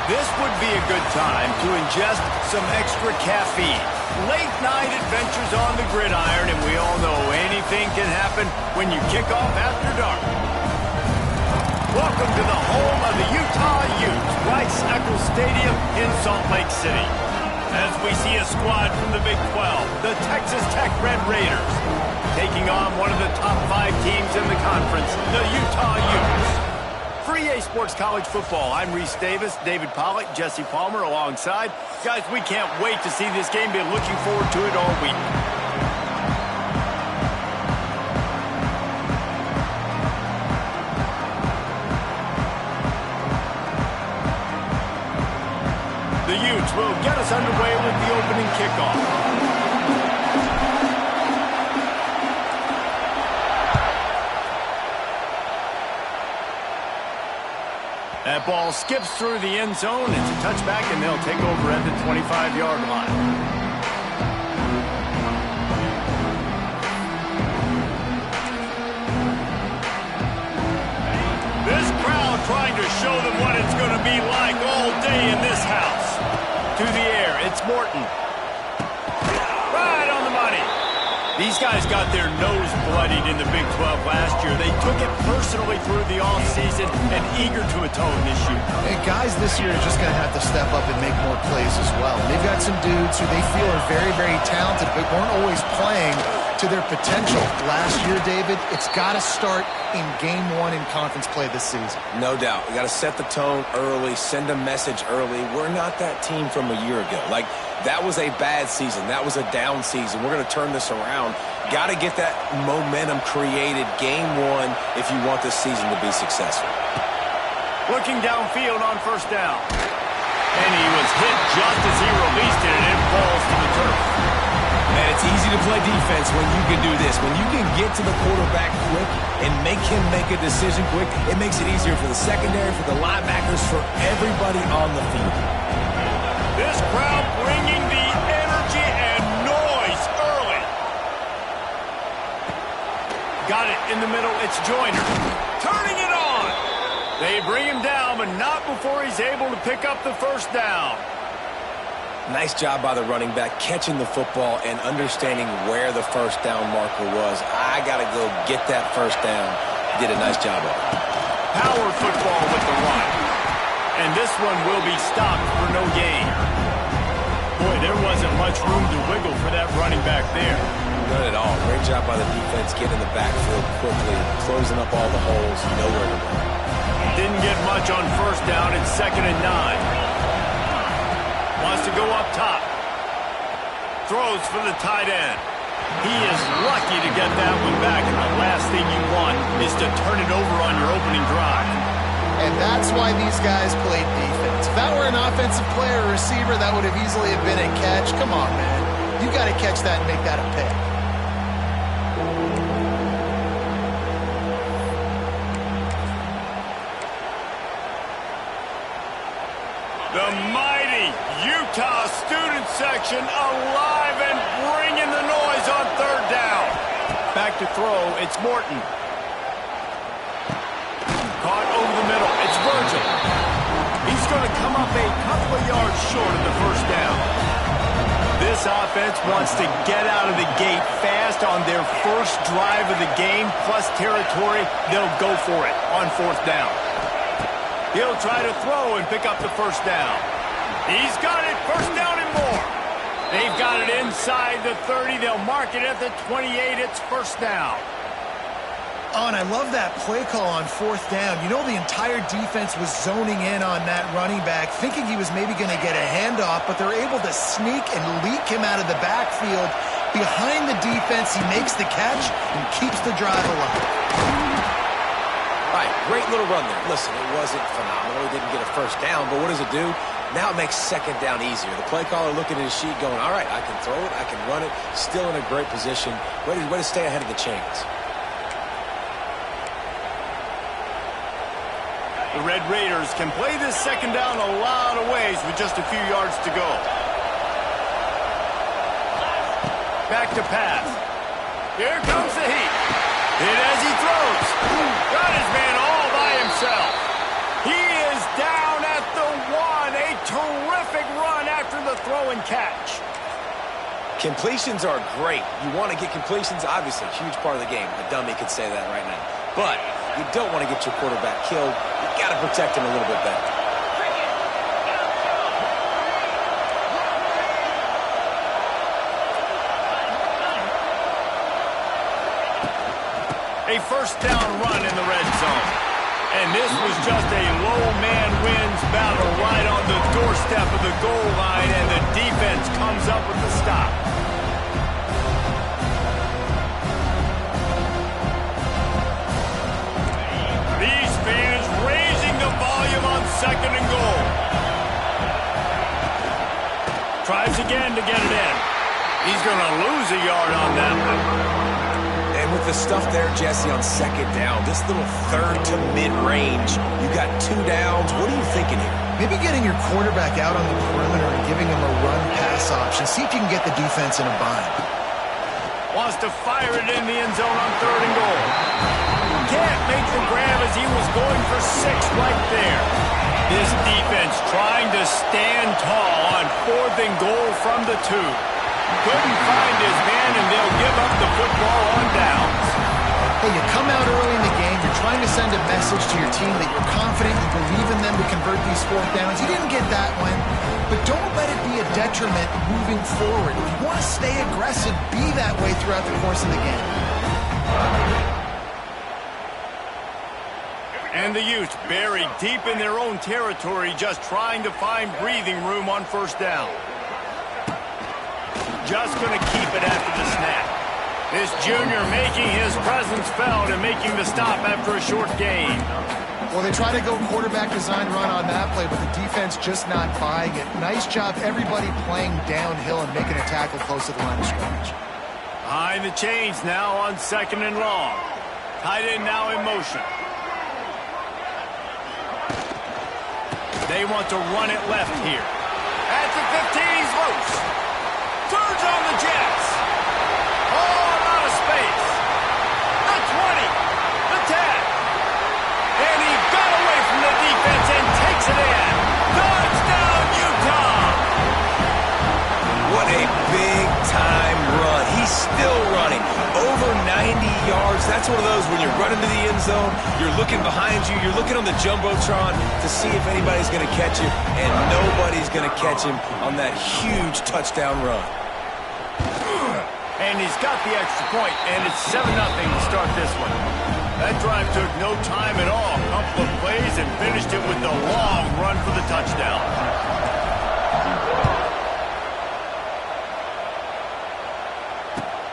This would be a good time to ingest some extra caffeine. Late night adventures on the gridiron, and we all know anything can happen when you kick off after dark. Welcome to the home of the Utah Utes, Rice-Eccles Stadium in Salt Lake City. As we see a squad from the Big 12, the Texas Tech Red Raiders, taking on one of the top 5 teams in the conference, the Utah Utes. For EA Sports College Football, I'm Reese Davis, David Pollack, Jesse Palmer alongside. Guys, we can't wait to see this game. Been looking forward to it all week. The Utes will get us underway with the opening kickoff. That ball skips through the end zone. It's a touchback, and they'll take over at the 25-yard line. This crowd trying to show them what it's going to be like all day in this house. To the air, it's Morton. Right on the money. These guys got their nose bloodied in the Big 12 last year. They took it personally through the offseason and eager to atone this year. And guys this year are just going to have to step up and make more plays as well. They've got some dudes who they feel are very, very talented, but weren't always playing to their potential. Last year, David, it's got to start in Game 1 in conference play this season. No doubt. We got to set the tone early, send a message early. We're not that team from a year ago. Like, that was a bad season. That was a down season. We're going to turn this around. Got to get that momentum created Game 1 if you want this season to be successful. Looking downfield on first down. And he was hit just as he released it, and it falls to the turf. Man, it's easy to play defense when you can do this. When you can get to the quarterback quick and make him make a decision quick, it makes it easier for the secondary, for the linebackers, for everybody on the field. This crowd bringing the energy and noise early. Got it in the middle. It's Joyner. Turning it on. They bring him down, but not before he's able to pick up the first down. Nice job by the running back, catching the football and understanding where the first down marker was. I got to go get that first down. Did a nice job of it. Power football with the run. And this one will be stopped for no gain. Boy, there wasn't much room to wiggle for that running back there. None at all. Great job by the defense getting in the backfield quickly, closing up all the holes. You know where to go. Didn't get much on first down. It's 2nd and 9. Wants to go up top. Throws for the tight end. He is lucky to get that one back, and the last thing you want is to turn it over on your opening drive. And that's why these guys played defense. If that were an offensive player or receiver, that would have easily have been a catch. Come on, man. You got to catch that and make that a pick. The mighty Utah student section alive and bringing the noise on third down. Back to throw, it's Morton. Caught over the middle, it's Virgil. He's going to come up a couple of yards short of the first down. This offense wants to get out of the gate fast on their first drive of the game, plus territory. They'll go for it on fourth down. He'll try to throw and pick up the first down. He's got it, first down and more. They've got it inside the 30. They'll mark it at the 28. It's first down. Oh, and I love that play call on fourth down. You know, the entire defense was zoning in on that running back, thinking he was maybe going to get a handoff, but they're able to sneak and leak him out of the backfield. Behind the defense, he makes the catch and keeps the drive alive. All right, great little run there. Listen, it wasn't phenomenal. He didn't get a first down, but what does it do? Now it makes second down easier. The play caller looking at his sheet going, all right, I can throw it, I can run it, still in a great position. Way to stay ahead of the chains. The Red Raiders can play this second down a lot of ways with just a few yards to go. Back to pass. Here comes the heat. Hit as he throws. Got his man all by himself. He is down at the 1, catch. Completions are great. You want to get completions, obviously, huge part of the game. A dummy could say that right now. But you don't want to get your quarterback killed. You got to protect him a little bit better. A first down run in the red zone. And this was just a low man wins battle right on the doorstep of the goal line, and the defense comes up with the stop. These fans raising the volume on second and goal. Tries again to get it in. He's going to lose a yard on that one. And with the stuff there, Jesse, on second down, this little third to mid-range, you got 2 downs. What are you thinking here? Maybe getting your quarterback out on the perimeter and giving him a run-pass option. See if you can get the defense in a bind. Wants to fire it in the end zone on third and goal. Can't make the grab as he was going for 6 right there. This defense trying to stand tall on fourth and goal from the 2. Couldn't find his man, and they'll give up the football on downs. Hey, you come out early in the game, you're trying to send a message to your team that you're confident, you believe in them to convert these fourth downs. You didn't get that one, but don't let it be a detriment moving forward. If you want to stay aggressive, be that way throughout the course of the game. And the Utes buried deep in their own territory, just trying to find breathing room on first down. Just going to keep it after the snap. This junior making his presence felt and making the stop after a short gain. Well, they try to go quarterback design run on that play, but the defense just not buying it. Nice job, everybody playing downhill and making a tackle close to the line of scrimmage. Behind the chains now on second and long. Tight end now in motion. They want to run it left here. At the 15, he's loose. Turns on the Jets. All out of space. The 20. The 10. And he got away from the defense and takes it in. Touchdown, Utah. What a big-time run. He's still running. Over 90 yards. That's one of those when you're running to the end zone, you're looking behind you, you're looking on the Jumbotron to see if anybody's going to catch you, and nobody's going to catch him on that huge touchdown run. And he's got the extra point, and it's 7-0 to start this one. That drive took no time at all. A couple of plays and finished it with the long run for the touchdown.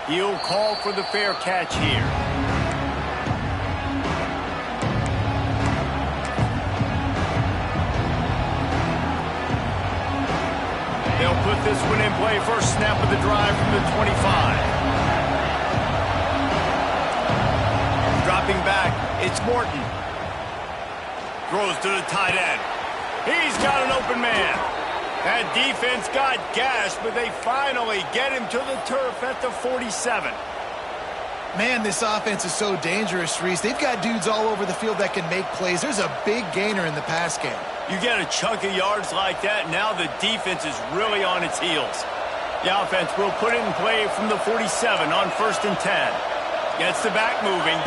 He'll call for the fair catch here. They'll put this one in play. First snap of the drive from the 25. Dropping back, it's Morton. Throws to the tight end. He's got an open man. That defense got gashed, but they finally get him to the turf at the 47. Man, this offense is so dangerous, Reese. They've got dudes all over the field that can make plays. There's a big gainer in the pass game. You get a chunk of yards like that, now the defense is really on its heels. The offense will put it in play from the 47 on 1st and 10. Gets the back moving.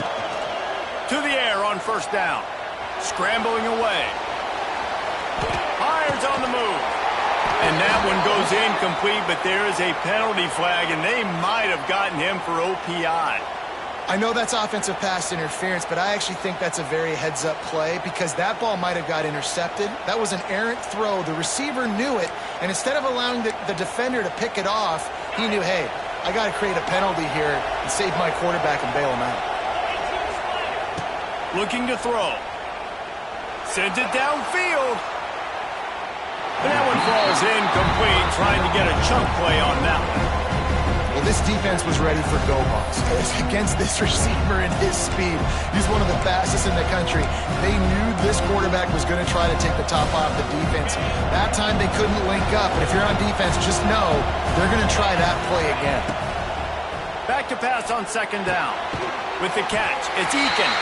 To the air on first down. Scrambling away. Hires on the move. And that one goes incomplete, but there is a penalty flag, and they might have gotten him for OPI. I know that's offensive pass interference, but I actually think that's a very heads-up play because that ball might have got intercepted. That was an errant throw. The receiver knew it, and instead of allowing the defender to pick it off, he knew, hey, I got to create a penalty here and save my quarterback and bail him out. Looking to throw. Sends it downfield. And that one falls incomplete, trying to get a chunk play on that one. Well, this defense was ready for go balls. Against this receiver and his speed, he's one of the fastest in the country. They knew this quarterback was going to try to take the top off the defense. That time they couldn't link up, but if you're on defense, just know they're going to try that play again. Back to pass on second down. With the catch, it's Eakin.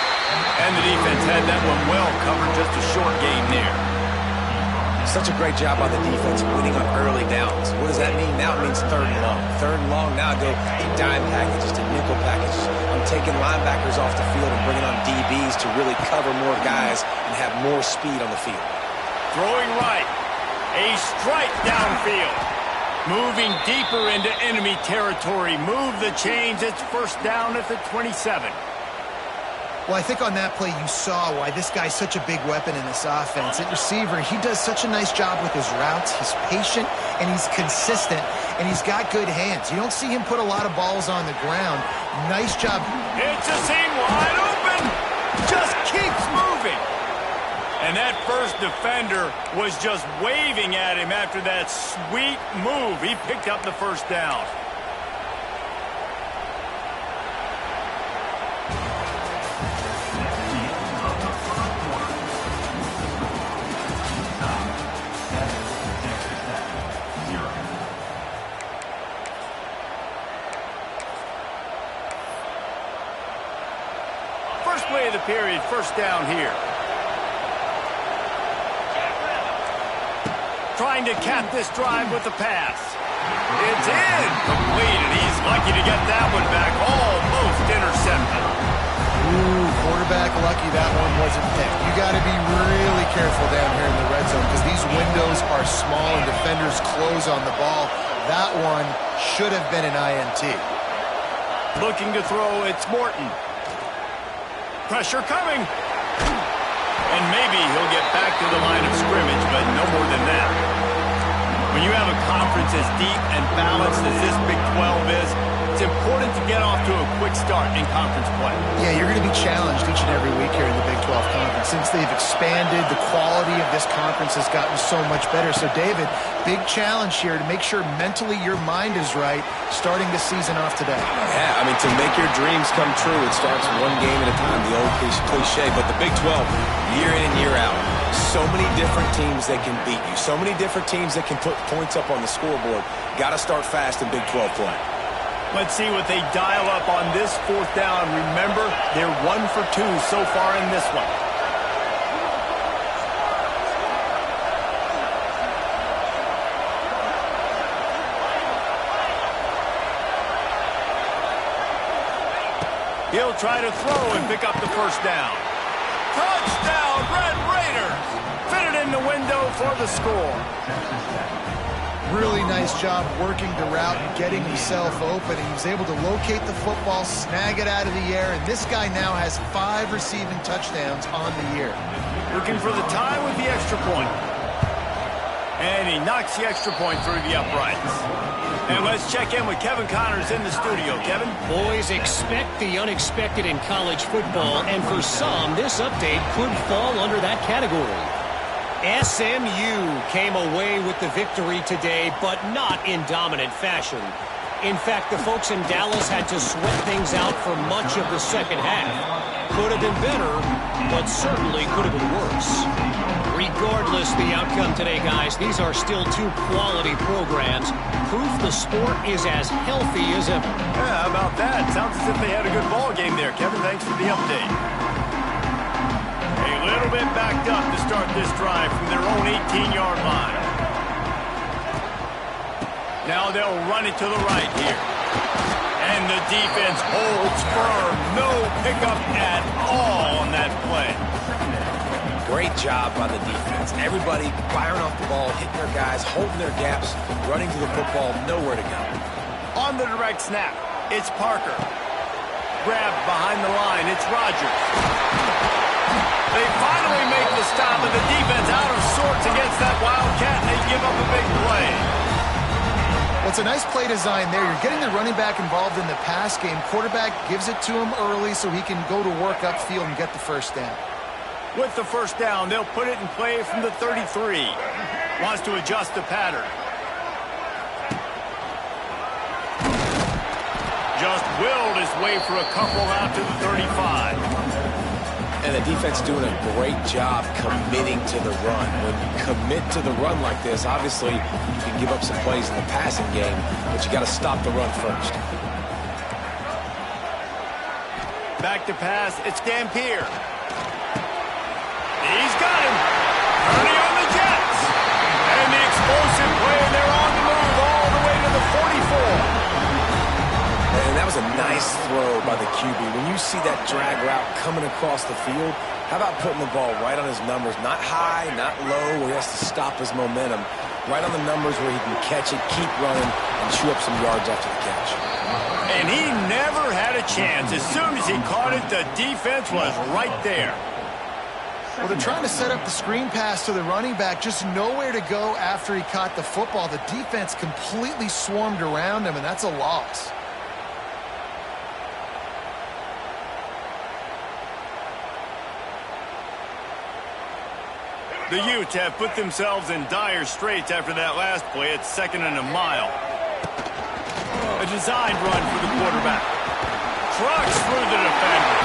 And the defense had that one well covered, just a short gain there. Such a great job by the defense winning on early downs. What does that mean? Now it means third and long. Third and long, now I go to dime packages, to nickel packages. I'm taking linebackers off the field and bringing on DBs to really cover more guys and have more speed on the field. Throwing right. A strike downfield. Moving deeper into enemy territory. Move the chains. It's first down at the 27. Well, I think on that play you saw why this guy's such a big weapon in this offense. At receiver, he does such a nice job with his routes. He's patient, and he's consistent, and he's got good hands. You don't see him put a lot of balls on the ground. Nice job. It's a seam wide open. Just keeps moving. And that first defender was just waving at him after that sweet move. He picked up the first down. First play of the period, first down here. Trying to cap this drive with the pass. It's in. Completed. He's lucky to get that one back. Almost intercepted. Ooh, quarterback lucky that one wasn't picked. You got to be really careful down here in the red zone because these windows are small and defenders close on the ball. That one should have been an INT. Looking to throw, it's Morton. Pressure coming. And maybe he'll get back to the line of scrimmage, but no more than that. When you have a conference as deep and balanced as this Big 12 is, it's important to get off to a quick start in conference play. Yeah, you're going to be challenged each and every week here in the Big 12 Conference. Since they've expanded, the quality of this conference has gotten so much better. So, David, big challenge here to make sure mentally your mind is right starting this season off today. Yeah, I mean, to make your dreams come true, it starts one game at a time, the old cliche. But the Big 12, year in and year out, so many different teams that can beat you, so many different teams that can put points up on the scoreboard. Got to start fast in Big 12 play. Let's see what they dial up on this fourth down. Remember, they're 1 for 2 so far in this one. He'll try to throw and pick up the first down. Touchdown, Red Raiders! Fit it in the window for the score. Really nice job working the route and getting himself open. He was able to locate the football, snag it out of the air, and this guy now has 5 receiving touchdowns on the year. Looking for the tie with the extra point. And he knocks the extra point through the uprights. And let's check in with Kevin Connors in the studio. Kevin? Boys, expect the unexpected in college football, and for some, this update could fall under that category. SMU came away with the victory today, but not in dominant fashion. In fact, the folks in Dallas had to sweat things out for much of the second half. Could have been better, but certainly could have been worse. Regardless the outcome today, guys, these are still 2 quality programs. Proof the sport is as healthy as ever. Yeah, how about that? Sounds as if they had a good ball game there. Kevin, thanks for the update. A little bit backed up to start this drive from their own 18-yard line. Now they'll run it to the right here. And the defense holds firm. No pickup at all on that play. Great job by the defense. Everybody firing off the ball, hitting their guys, holding their gaps, running to the football, nowhere to go. On the direct snap, it's Parker. Grabbed behind the line, it's Rodgers. They finally make the stop, and the defense out of sorts against that Wildcat, and they give up a big play. Well, it's a nice play design there. You're getting the running back involved in the pass game. Quarterback gives it to him early so he can go to work upfield and get the first down. With the first down, they'll put it in play from the 33. Wants to adjust the pattern. Just willed his way for a couple out to the 35. And the defense doing a great job committing to the run. When you commit to the run like this, obviously you can give up some plays in the passing game, but you got to stop the run first. Back to pass, it's Dampier. He's got him. Ernie on the Jets. throw by the QB. When you see that drag route coming across the field, how about putting the ball right on his numbers? Not high, not low, where he has to stop his momentum. Right on the numbers where he can catch it, keep running, and chew up some yards after the catch. And he never had a chance. As soon as he caught it, the defense was right there. Well, they're trying to set up the screen pass to the running back, just nowhere to go after he caught the football. The defense completely swarmed around him, and that's a loss. The Utes have put themselves in dire straits after that last play. It's 2nd and a mile. A designed run for the quarterback. Trucks through the defender.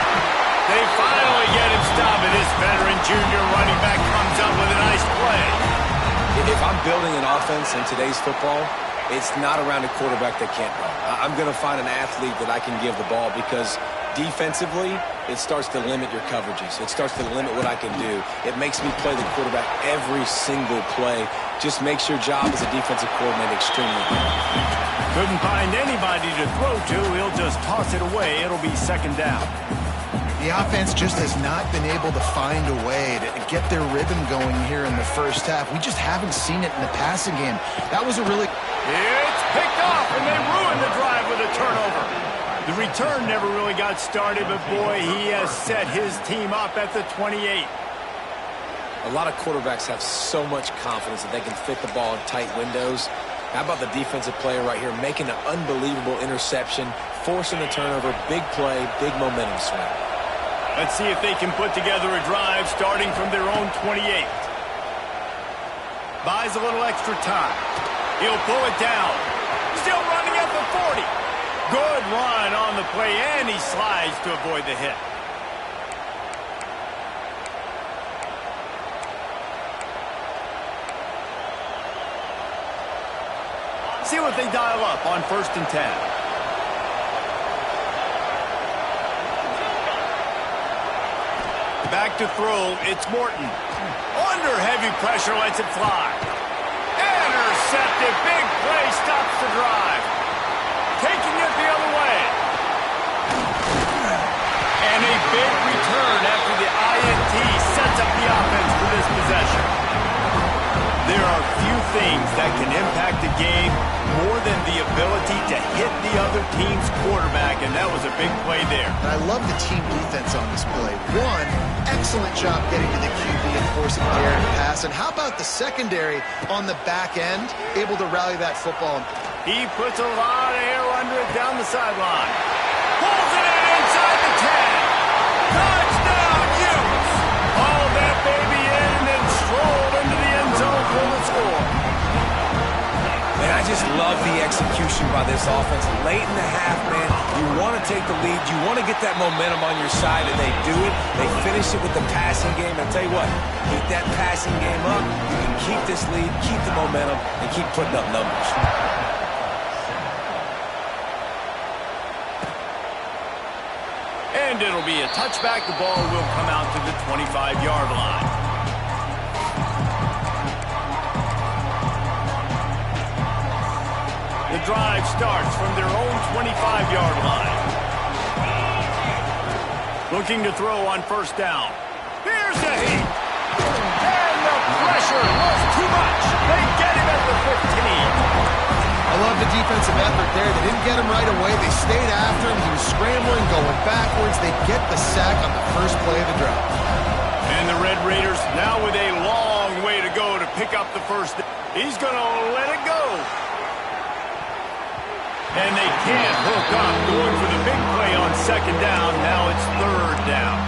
They finally get him stopped, and this veteran junior running back comes up with a nice play. If I'm building an offense in today's football, it's not around a quarterback that can't run. I'm going to find an athlete that I can give the ball because defensively, it starts to limit your coverages. It starts to limit what I can do. It makes me play the quarterback every single play. Just makes your job as a defensive coordinator extremely good. Couldn't find anybody to throw to. He'll just toss it away. It'll be 2nd down. The offense just has not been able to find a way to get their rhythm going here in the first half. We just haven't seen it in the passing game. That was a really... It's picked off, and they ruined the drive with a turnover. The return never really got started, but boy, he has set his team up at the 28. A lot of quarterbacks have so much confidence that they can fit the ball in tight windows. How about the defensive player right here making an unbelievable interception, forcing a turnover, big play, big momentum swing. Let's see if they can put together a drive starting from their own 28. Buys a little extra time. He'll pull it down. Still running at the 40. Good run on the play, and he slides to avoid the hit. See what they dial up on 1st and 10. Back to throw, it's Morton. Under heavy pressure, lets it fly. Intercepted, big play, stops the drive. Taking it the other way. And a big return after the INT sets up the offense for this possession. There are few things that can impact a game more than the ability to hit the other team's quarterback, and that was a big play there. And I love the team defense on this play. One, excellent job getting to the QB and forcing Garrett to pass. And how about the secondary on the back end, able to rally that football? He puts a lot of air under it down the sideline. Pulls it in inside the 10. Touchdown, Utes! Hauled that baby in and then strolled into the end zone for the score. Man, I just love the execution by this offense. Late in the half, man, you want to take the lead. You want to get that momentum on your side, and they do it. They finish it with the passing game. And I'll tell you what, keep that passing game up. You can keep this lead, keep the momentum, and keep putting up numbers. And it'll be a touchback. The ball will come out to the 25-yard line. The drive starts from their own 25-yard line. Looking to throw on 1st down. Here's the heat. And the pressure was too much. They get him at the 15. I love the defensive effort there. They didn't get him right away. They stayed after him. He was scrambling, going backwards. They get the sack on the first play of the drive. And the Red Raiders now with a long way to go to pick up the first. He's going to let it go. And they can't hook up. Going for the big play on 2nd down. Now it's 3rd down.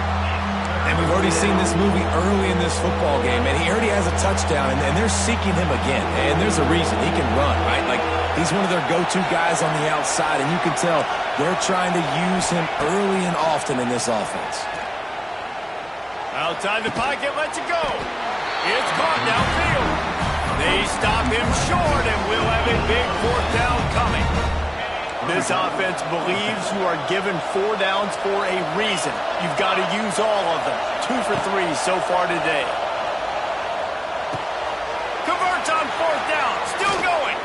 And we've already seen this movie early in this football game, and he already has a touchdown, and they're seeking him again. And there's a reason. He can run, right? Like, he's one of their go-to guys on the outside, and you can tell they're trying to use him early and often in this offense. Outside the pocket, lets it go. It's caught downfield. They stop him short, and we'll have a big 4th down coming. This offense believes you are given 4 downs for a reason. You've got to use all of them. 2 for 3 so far today. Converts on 4th down. Still going.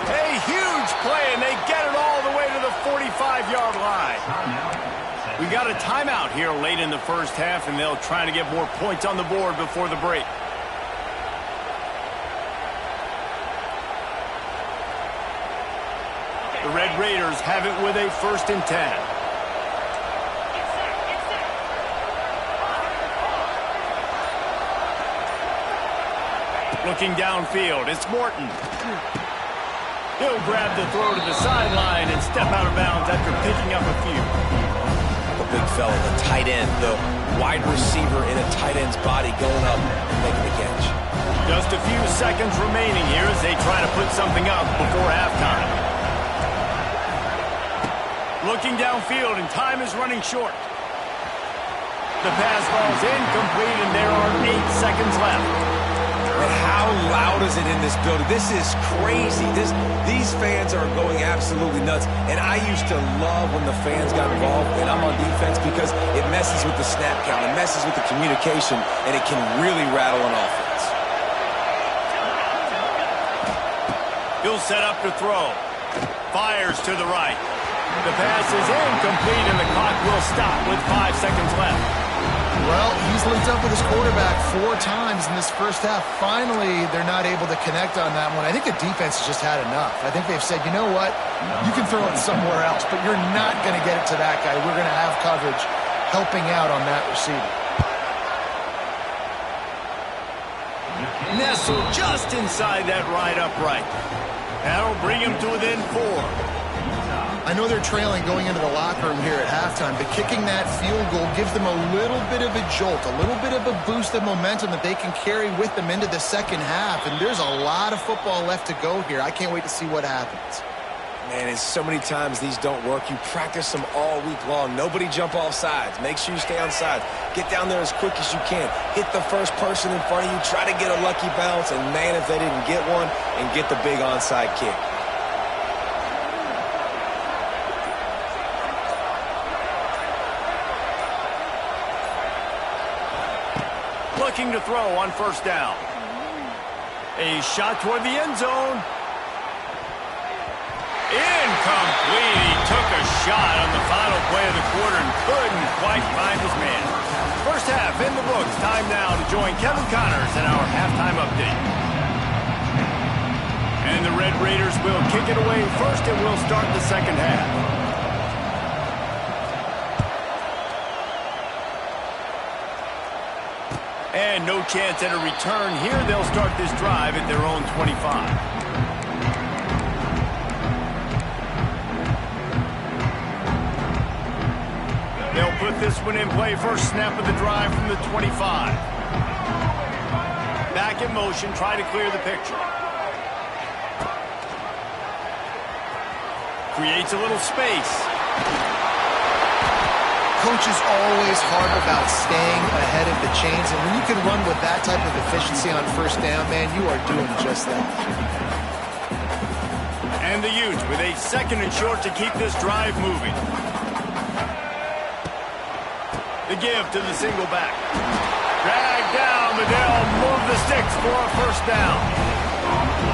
A huge play, and they get it all the way to the 45-yard line. We got a timeout here late in the first half, and they'll try to get more points on the board before the break. The Red Raiders have it with a 1st and 10. Looking downfield, it's Morton. He'll grab the throw to the sideline and step out of bounds after picking up a few. The big fella, the tight end, the wide receiver in a tight end's body going up and making the catch. Just a few seconds remaining here as they try to put something up before halftime. Looking downfield, and time is running short. The pass ball's incomplete, and there are 8 seconds left. And how loud is it in this building? This is crazy. These fans are going absolutely nuts. And I used to love when the fans got involved, and I'm on defense, because it messes with the snap count, it messes with the communication, and it can really rattle an offense. He'll set up to throw. Fires to the right. The pass is incomplete, and the clock will stop with 5 seconds left. Well, he's linked up with his quarterback 4 times in this first half. Finally, they're not able to connect on that one. I think the defense has just had enough. I think they've said, you know what? You can throw it somewhere else, but you're not going to get it to that guy. We're going to have coverage helping out on that receiver. Nestled just inside that right upright. That'll bring him to within 4. I know they're trailing going into the locker room here at halftime, but kicking that field goal gives them a little bit of a jolt, a little bit of a boost of momentum that they can carry with them into the second half. And there's a lot of football left to go here. I can't wait to see what happens. Man, and so many times these don't work. You practice them all week long. Nobody jump off sides. Make sure you stay on sides. Get down there as quick as you can. Hit the first person in front of you. Try to get a lucky bounce. And, man, if they didn't get one, and get the big onside kick. Looking to throw on 1st down. A shot toward the end zone. Incomplete. He took a shot on the final play of the quarter and couldn't quite find his man. First half in the books. Time now to join Kevin Connors in our halftime update. And the Red Raiders will kick it away first, and we'll start the second half. And no chance at a return here. They'll start this drive at their own 25. They'll put this one in play. First snap of the drive from the 25. Back in motion, try to clear the picture. Creates a little space. Coaches always harp about staying ahead of the chains, and when you can run with that type of efficiency on 1st down, man, you are doing just that. And the Utes with a 2nd and short to keep this drive moving. The give to the single back. Drag down, but they'll move the sticks for a 1st down.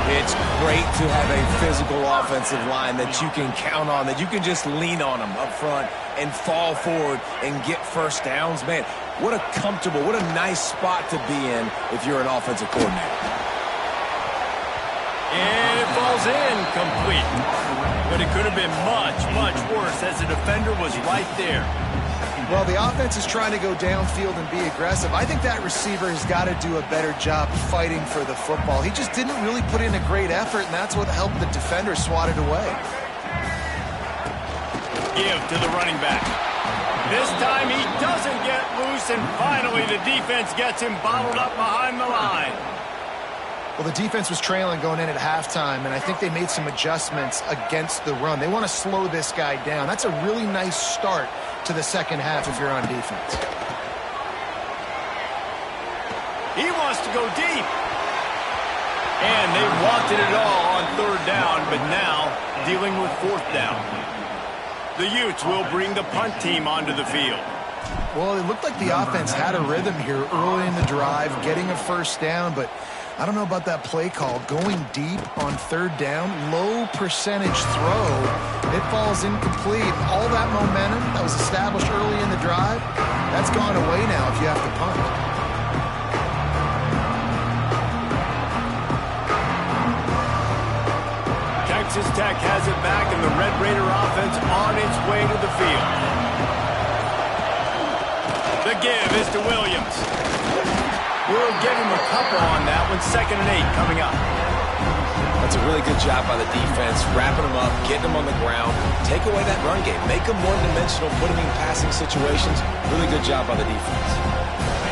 It's great to have a physical offensive line that you can count on, that you can just lean on them up front and fall forward and get 1st downs. Man, what a comfortable, what a nice spot to be in if you're an offensive coordinator. And it falls incomplete. But it could have been much, much worse as the defender was right there. Well, the offense is trying to go downfield and be aggressive. I think that receiver has got to do a better job fighting for the football. He just didn't really put in a great effort, and that's what helped the defender swat it away. Give to the running back. This time he doesn't get loose, and finally the defense gets him bottled up behind the line. Well, the defense was trailing going in at halftime, and I think they made some adjustments against the run. They want to slow this guy down. That's a really nice start to the second half if you're on defense. He wants to go deep. And they wanted it all on 3rd down, but now dealing with 4th down. The Utes will bring the punt team onto the field. Well, it looked like the offense had a rhythm here early in the drive, getting a 1st down, but I don't know about that play call. Going deep on third down, low percentage throw. It falls incomplete. All that momentum that was established early in the drive, that's gone away now if you have to punt. Texas Tech has it back, and the Red Raider offense on its way to the field. The give is to Williams. We'll give him a couple on that one. 2nd and 8 coming up. That's a really good job by the defense, wrapping them up, getting them on the ground, take away that run game, make them one-dimensional, put them in passing situations. Really good job by the defense.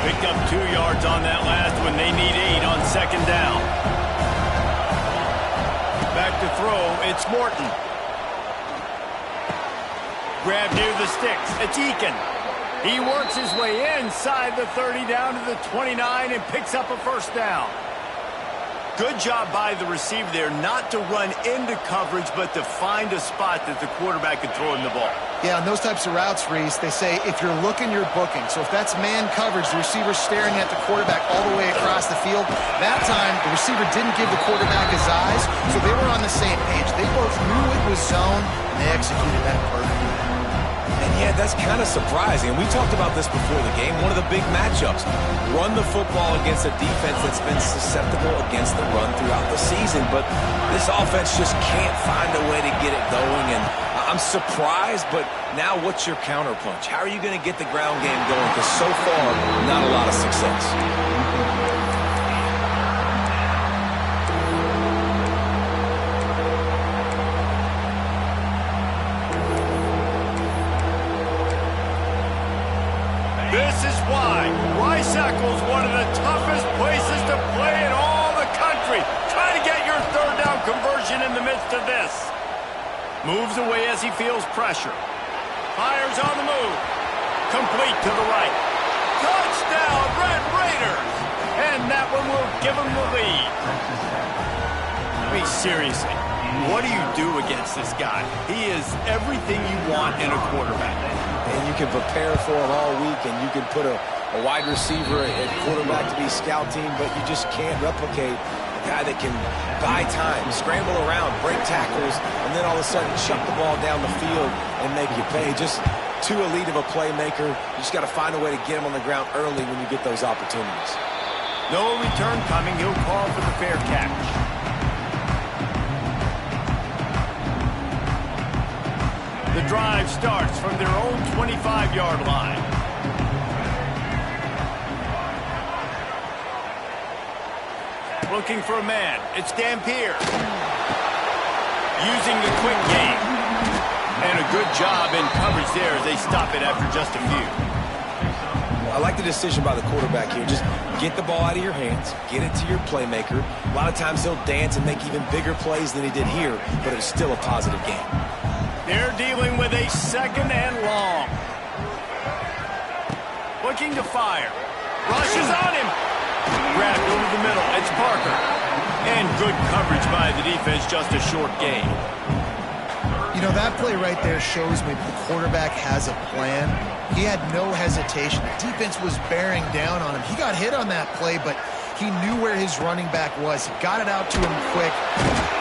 Picked up 2 yards on that last one. They need 8 on 2nd down. Back to throw, it's Morton. Grab near the sticks, it's Eakin. He works his way inside the 30 down to the 29 and picks up a 1st down. Good job by the receiver there not to run into coverage, but to find a spot that the quarterback can throw him the ball. Yeah, on those types of routes, Reese, they say if you're looking, you're booking. So if that's man coverage, the receiver's staring at the quarterback all the way across the field. That time, the receiver didn't give the quarterback his eyes, so they were on the same page. They both knew it was zone, and they executed that perfectly. And yeah, that's kind of surprising. And we talked about this before the game. One of the big matchups. Run the football against a defense that's been susceptible against the run throughout the season. But this offense just can't find a way to get it going. And I'm surprised, but now what's your counterpunch? How are you going to get the ground game going? Because so far, not a lot of success. This is why Rice-Eccles, one of the toughest places to play in all the country. Try to get your 3rd down conversion in the midst of this. Moves away as he feels pressure. Fires on the move. Complete to the right. Touchdown, Red Raiders! And that one will give them the lead. I mean, seriously, what do you do against this guy? He is everything you want in a quarterback. And you can prepare for him all week, and you can put a wide receiver at quarterback to be scout team, but you just can't replicate a guy that can buy time, scramble around, break tackles, and then all of a sudden chuck the ball down the field and make you pay. Just too elite of a playmaker. You just got to find a way to get him on the ground early when you get those opportunities. No return coming. He'll call for the fair catch. The drive starts from their own 25-yard line. Looking for a man. It's Dampier. Using the quick game. And a good job in coverage there as they stop it after just a few. I like the decision by the quarterback here. Just get the ball out of your hands, get it to your playmaker. A lot of times he'll dance and make even bigger plays than he did here, but it was still a positive game. They're dealing with a 2nd and long. Looking to fire. Rushes on him. Grabbed over the middle. It's Parker. And good coverage by the defense, just a short gain. You know, that play right there shows me the quarterback has a plan. He had no hesitation. The defense was bearing down on him. He got hit on that play, but he knew where his running back was. He got it out to him quick.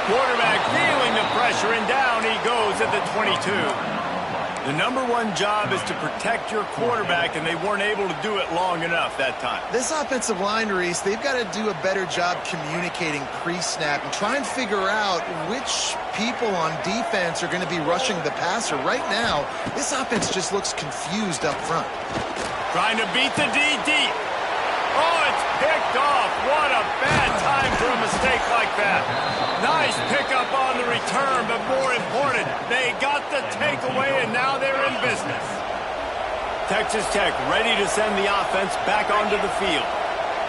Quarterback feeling the pressure, and down he goes at the 22. The #1 job is to protect your quarterback, and they weren't able to do it long enough that time. This offensive line, Reese, they've got to do a better job communicating pre-snap and try and figure out which people on defense are going to be rushing the passer. Right now, this offense just looks confused up front. Trying to beat the D deep. Oh, it's picked off. What a bad time for a mistake like that. Nice pickup on the return, but more important, they got the takeaway, and now they're in business. Texas Tech ready to send the offense back onto the field.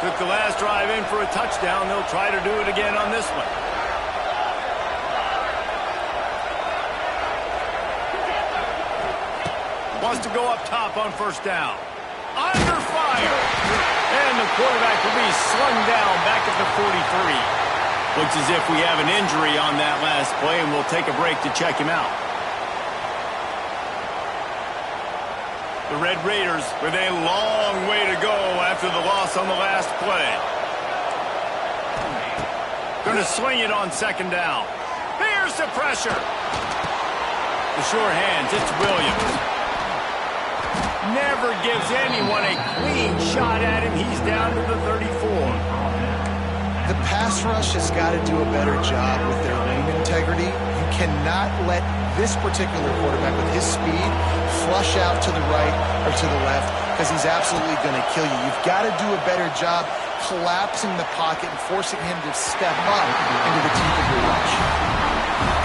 Took the last drive in for a touchdown. They'll try to do it again on this one. Wants to go up top on 1st down. Under fire. And the quarterback will be slung down back at the 43. Looks as if we have an injury on that last play, and we'll take a break to check him out. The Red Raiders with a long way to go after the loss on the last play. Going to swing it on second down. Here's the pressure. The sure hands, it's Williams. Never gives anyone a clean shot at him. He's down to the 34. The pass rush has got to do a better job with their lane integrity. You cannot let this particular quarterback with his speed flush out to the right or to the left because he's absolutely going to kill you. You've got to do a better job collapsing the pocket and forcing him to step up into the teeth of your rush.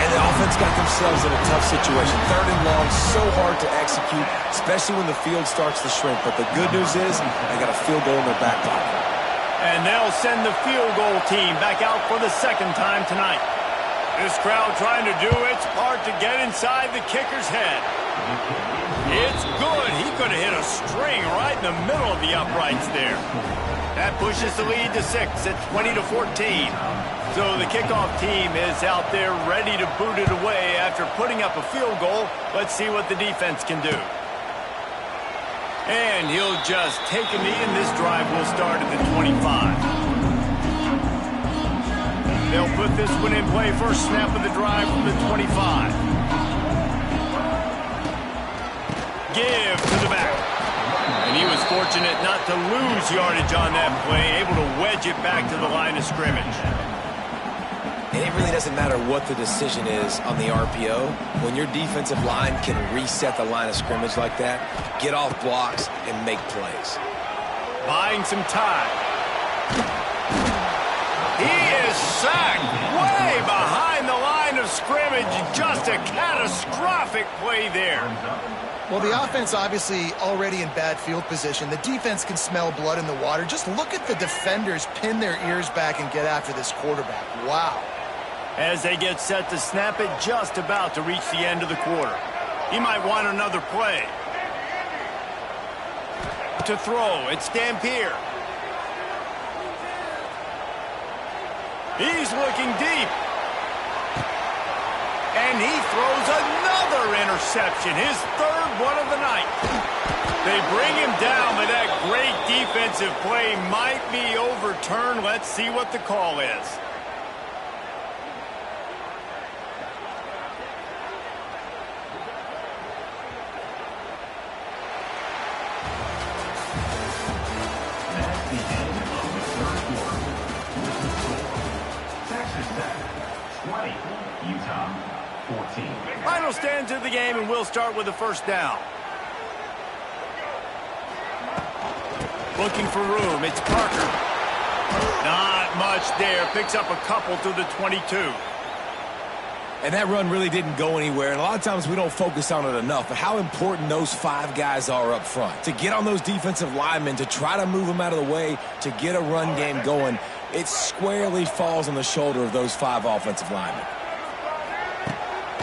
And the offense got themselves in a tough situation. Third and long, so hard to execute, especially when the field starts to shrink. But the good news is they got a field goal in their back pocket. And they'll send the field goal team back out for the second time tonight. This crowd trying to do its part to get inside the kicker's head. It's good. He could have hit a string right in the middle of the uprights there. That pushes the lead to 6 at 20-14. So the kickoff team is out there ready to boot it away after putting up a field goal. Let's see what the defense can do. And he'll just take a knee, and this drive will start at the 25. They'll put this one in play. First snap of the drive from the 25. Give to the back. And he was fortunate not to lose yardage on that play, able to wedge it back to the line of scrimmage. And it really doesn't matter what the decision is on the RPO. When your defensive line can reset the line of scrimmage like that, get off blocks and make plays. Buying some time. He is sacked way behind the line of scrimmage. Just a catastrophic play there. Well, the offense obviously already in bad field position. The defense can smell blood in the water. Just look at the defenders pin their ears back and get after this quarterback. Wow. As they get set to snap it, just about to reach the end of the quarter. He might want another play. To throw, it's Dampier. He's looking deep. And he throws another interception, his third one of the night. They bring him down, but that great defensive play might be overturned. Let's see what the call is. Final stands of the game, and we'll start with the first down. Looking for room, it's Parker. Not much there, picks up a couple to the 22. And that run really didn't go anywhere, and a lot of times we don't focus on it enough, but how important those 5 guys are up front. To get on those defensive linemen, to try to move them out of the way, to get a run game going, it squarely falls on the shoulder of those 5 offensive linemen.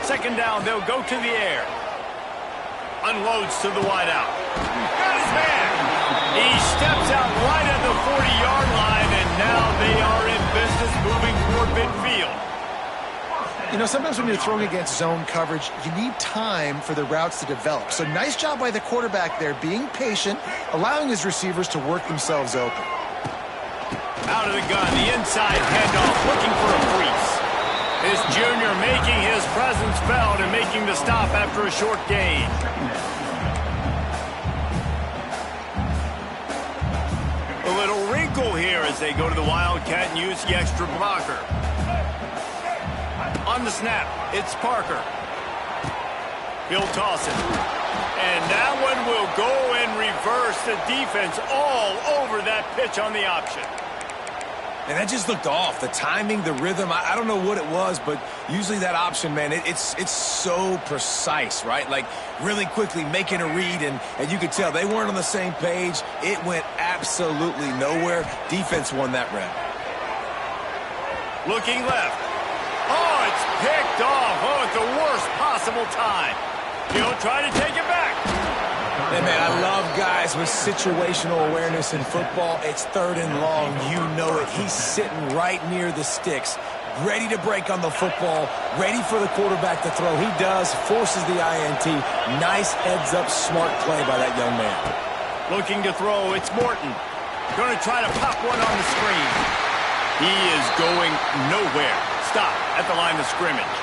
Second down, they'll go to the air. Unloads to the wideout. Got his man. He steps out right at the 40-yard line, and now they are in business moving toward midfield. You know, sometimes when you're throwing against zone coverage, you need time for the routes to develop. So nice job by the quarterback there, being patient, allowing his receivers to work themselves open. Out of the gun, the inside handoff, looking for a crease. This junior making his presence felt and making the stop after a short gain. A little wrinkle here as they go to the Wildcat and use the extra blocker. On the snap, it's Parker. He'll toss it. And that one will go in reverse. The defense all over that pitch on the option. And that just looked off. The timing, the rhythm, I don't know what it was, but usually that option, man, it's so precise, right? Like really quickly making a read, and you could tell they weren't on the same page. It went absolutely nowhere. Defense won that rep. Looking left. Oh, it's picked off. Oh, at the worst possible time. He'll try to take it back. Hey, man, I love guys with situational awareness in football. It's third and long. You know it. He's sitting right near the sticks, ready to break on the football, ready for the quarterback to throw. He does, forces the INT. Nice heads-up, smart play by that young man. Looking to throw, it's Morton. Going to try to pop one on the screen. He is going nowhere. Stop at the line of scrimmage.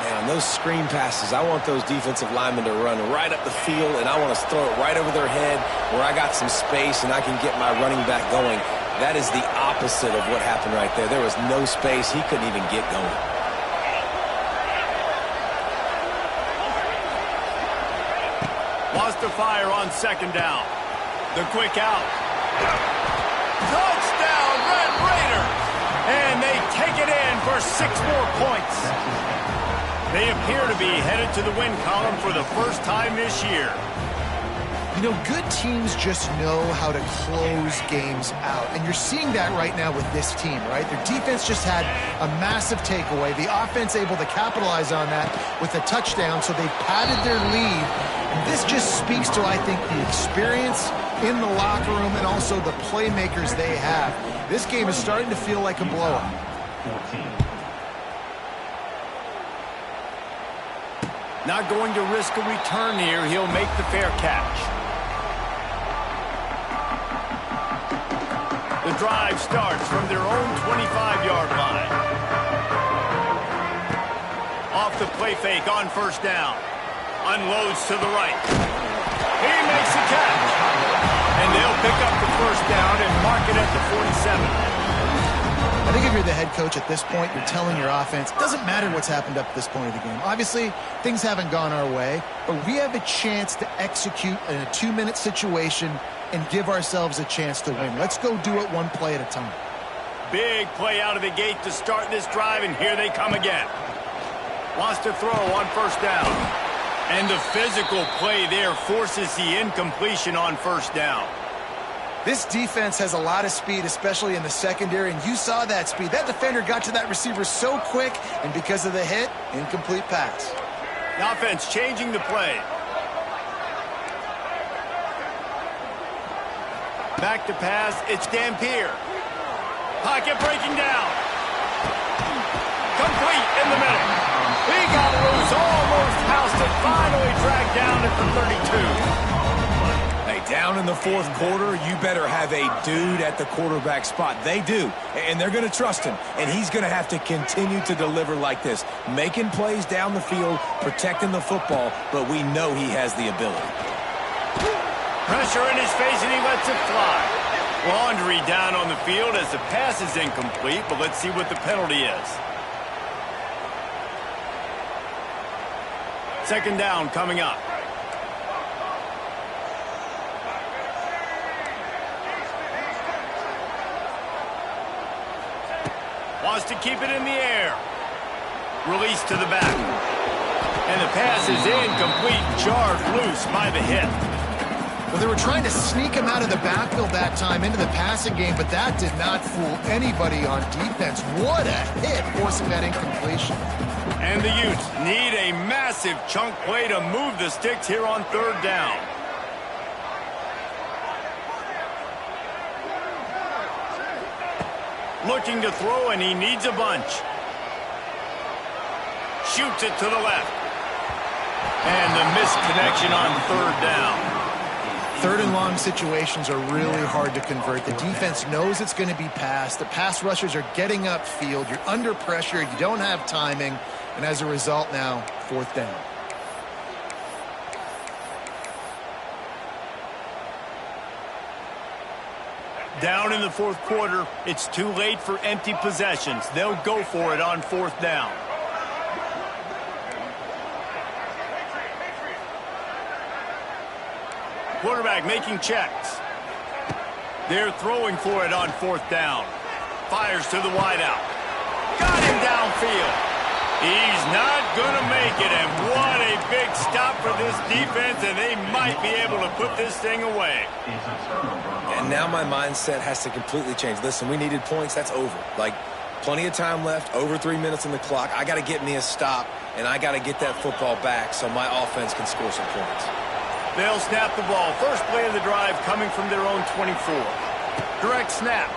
Man, those screen passes, I want those defensive linemen to run right up the field, and I want to throw it right over their head where I got some space and I can get my running back going. That is the opposite of what happened right there. There was no space. He couldn't even get going. Wants to fire on second down. The quick out. Touchdown, Red Raiders! And they take it in for 6 more points. They appear to be headed to the win column for the first time this year. You know, good teams just know how to close games out. And you're seeing that right now with this team, right? Their defense just had a massive takeaway. The offense able to capitalize on that with a touchdown, so they've padded their lead. And this just speaks to, I think, the experience in the locker room and also the playmakers they have. This game is starting to feel like a blowout. Not going to risk a return here. He'll make the fair catch. The drive starts from their own 25-yard line. Off the play fake on first down. Unloads to the right. He makes the catch. And they'll pick up the first down and mark it at the 47. I think if you're the head coach at this point, you're telling your offense, it doesn't matter what's happened up to this point of the game. Obviously, things haven't gone our way, but we have a chance to execute in a 2-minute situation and give ourselves a chance to win. Let's go do it one play at a time. Big play out of the gate to start this drive, and here they come again. Wants to throw on first down. And the physical play there forces the incompletion on first down. This defense has a lot of speed, especially in the secondary, and you saw that speed. That defender got to that receiver so quick, and because of the hit, incomplete pass. The offense changing the play. Back to pass, it's Dampier. Pocket breaking down. Complete in the middle. He got loose, almost housed it, finally dragged down at the 32. Down in the fourth quarter, you better have a dude at the quarterback spot. They do, and they're going to trust him, and he's going to have to continue to deliver like this, making plays down the field, protecting the football, but we know he has the ability. Pressure in his face, and he lets it fly. Laundry down on the field as the pass is incomplete, but let's see what the penalty is. Second down coming up. Wants to keep it in the air. Release to the back. And the pass is incomplete, jarred loose by the hit. Well, they were trying to sneak him out of the backfield that time into the passing game, but that did not fool anybody on defense. What a hit, forcing that incompletion. And the Utes need a massive chunk play to move the sticks here on third down. Looking to throw, and he needs a bunch. Shoots it to the left. And the missed connection on third down. Third and long situations are really hard to convert. The defense knows it's going to be passed. The pass rushers are getting upfield. You're under pressure. You don't have timing. And as a result now, fourth down. Down in the fourth quarter, it's too late for empty possessions. They'll go for it on fourth down. Quarterback making checks. They're throwing for it on fourth down. Fires to the wideout. Got him downfield. He's not going to make it, and what a big stop for this defense, and they might be able to put this thing away. And now my mindset has to completely change. Listen, we needed points. That's over. Like, plenty of time left, over 3 minutes on the clock. I got to get me a stop, and I got to get that football back so my offense can score some points. They'll snap the ball. First play of the drive coming from their own 24. Direct snap.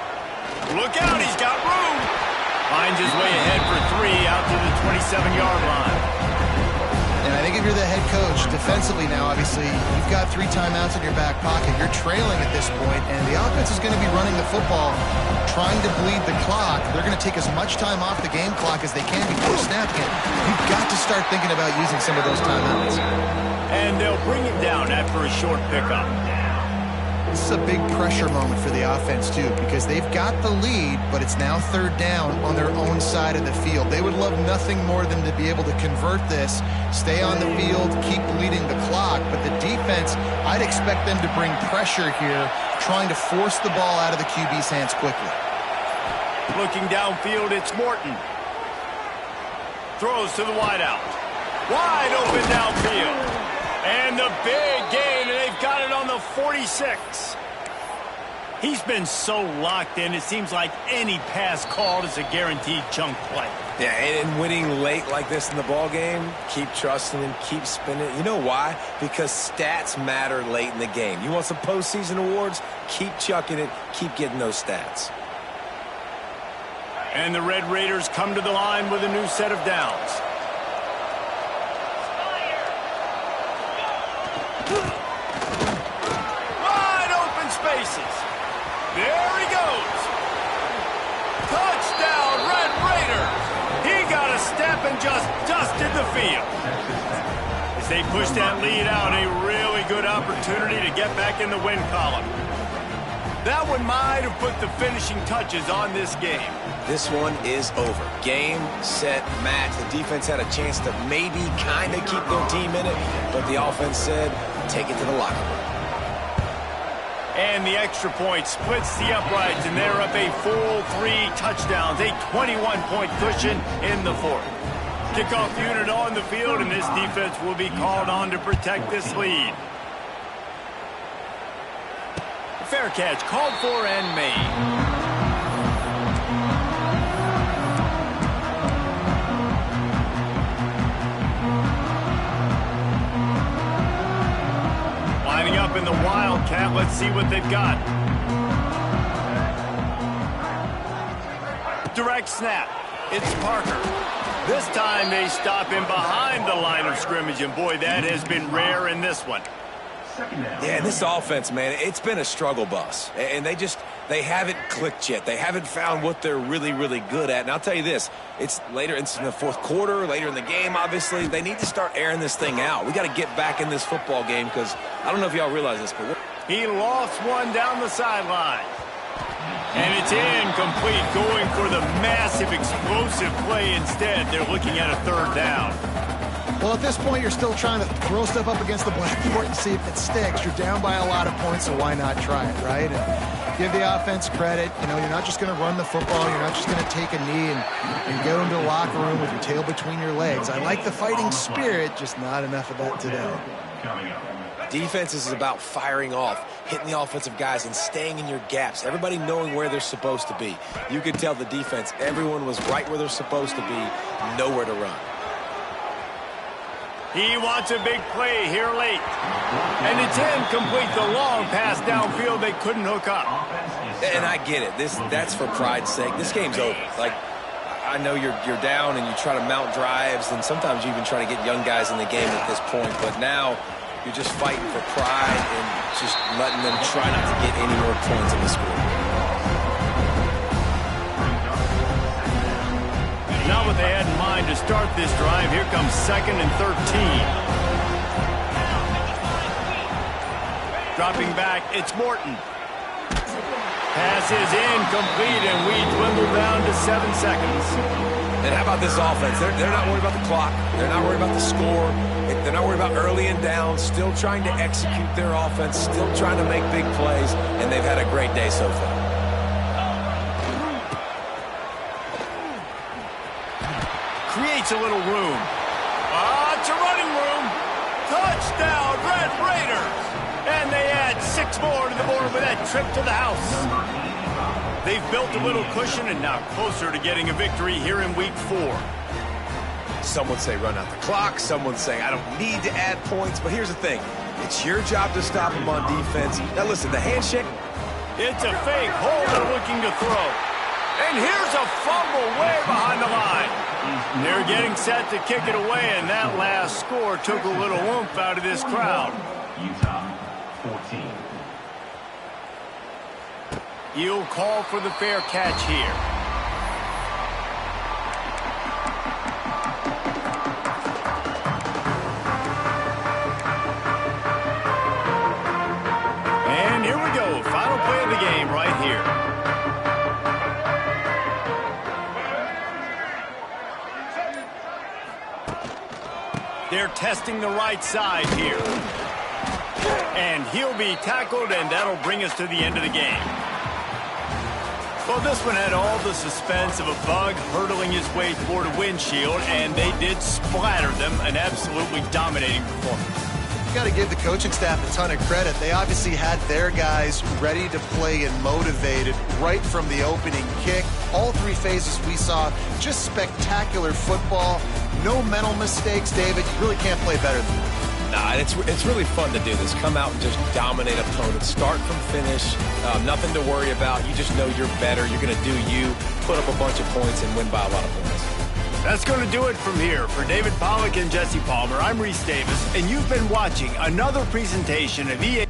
Look out, he's got room. Finds his way ahead for 3 out to the 27-yard line. And I think if you're the head coach, defensively now, obviously, you've got 3 timeouts in your back pocket. You're trailing at this point, and the offense is going to be running the football, trying to bleed the clock. They're going to take as much time off the game clock as they can before snapping it. You've got to start thinking about using some of those timeouts. And they'll bring him down after a short pickup. This is a big pressure moment for the offense, too, because they've got the lead, but it's now 3rd down on their own side of the field. They would love nothing more than to be able to convert this, stay on the field, keep bleeding the clock. But the defense, I'd expect them to bring pressure here, trying to force the ball out of the QB's hands quickly. Looking downfield, it's Morton. Throws to the wideout. Wide open downfield. And the big gain, and they've got it on the 46. He's been so locked in, it seems like any pass called is a guaranteed chunk play. Yeah, and winning late like this in the ball game, keep trusting him, keep spinning. You know why? Because stats matter late in the game. You want some postseason awards? Keep chucking it, keep getting those stats. And the Red Raiders come to the line with a new set of downs. Wide open spaces. There he goes. Touchdown, Red Raiders. He got a step and just dusted the field. As they push that lead out, a really good opportunity to get back in the win column. That one might have put the finishing touches on this game. This one is over. Game, set, match. The defense had a chance to maybe kind of keep their team in it, but the offense said, take it to the locker room. And the extra point splits the uprights, and they're up a full 3 touchdowns, a 21-point cushion in the 4th. Kickoff unit on the field, and this defense will be called on to protect this lead. Fair catch called for and made. Lining up in the Wildcat. Let's see what they've got. Direct snap. It's Parker. This time they stop him behind the line of scrimmage, and boy, that has been rare in this one. Yeah, this offense, man, it's been a struggle bus. And they haven't clicked yet. They haven't found what they're really, really good at. And I'll tell you this, it's later in the 4th quarter, later in the game, obviously. They need to start airing this thing out. We got to get back in this football game because I don't know if y'all realize this, but he lost one down the sideline. And it's incomplete, going for the massive, explosive play instead. They're looking at a 3rd down. Well, at this point, you're still trying to throw stuff up against the blackboard and see if it sticks. You're down by a lot of points, so why not try it, right? And give the offense credit. You know, you're not just going to run the football. You're not just going to take a knee and go into the locker room with your tail between your legs. I like the fighting spirit, just not enough of that today. Defense is about firing off, hitting the offensive guys, and staying in your gaps. Everybody knowing where they're supposed to be. You could tell the defense, everyone was right where they're supposed to be, nowhere to run. He wants a big play here late. And it's incomplete. The long pass downfield, they couldn't hook up. And I get it. That's for pride's sake. This game's over. Like, I know you're down and you try to mount drives, and sometimes you even try to get young guys in the game at this point. But now you're just fighting for pride and just letting them try not to get any more points in the score. Not what they had in mind to start this drive. Here comes 2nd and 13. Dropping back, it's Morton. Pass is incomplete, and we dwindle down to 7 seconds. And how about this offense? They're not worried about the clock. They're not worried about the score. They're not worried about early and down. Still trying to execute their offense. Still trying to make big plays. And they've had a great day so far. Creates a little room. It's a running room. Touchdown, Red Raiders. And they add 6 more to the board with that trip to the house. They've built a little cushion and now closer to getting a victory here in week 4. Some would say run out the clock. Some would say I don't need to add points. But here's the thing. It's your job to stop them on defense. Now listen, the handshake. It's a fake holder looking to throw. And here's a fumble way behind the line. And they're getting set to kick it away, and that last score took a little oomph out of this crowd. Utah, 14. You'll call for the fair catch here. And here we go. Final play of the game right here. They're testing the right side here. And he'll be tackled, and that'll bring us to the end of the game. Well, this one had all the suspense of a bug hurtling his way toward a windshield, and they did splatter them. An absolutely dominating performance. You got to give the coaching staff a ton of credit. They obviously had their guys ready to play and motivated right from the opening kick. All three phases we saw, just spectacular football. No mental mistakes, David. You really can't play better than that. Nah, it's really fun to do this. Come out and just dominate opponents. Start from finish. Nothing to worry about. You just know you're better. You're going to do you, put up a bunch of points, and win by a lot of points. That's going to do it from here. For David Pollack and Jesse Palmer, I'm Reese Davis, and you've been watching another presentation of EA.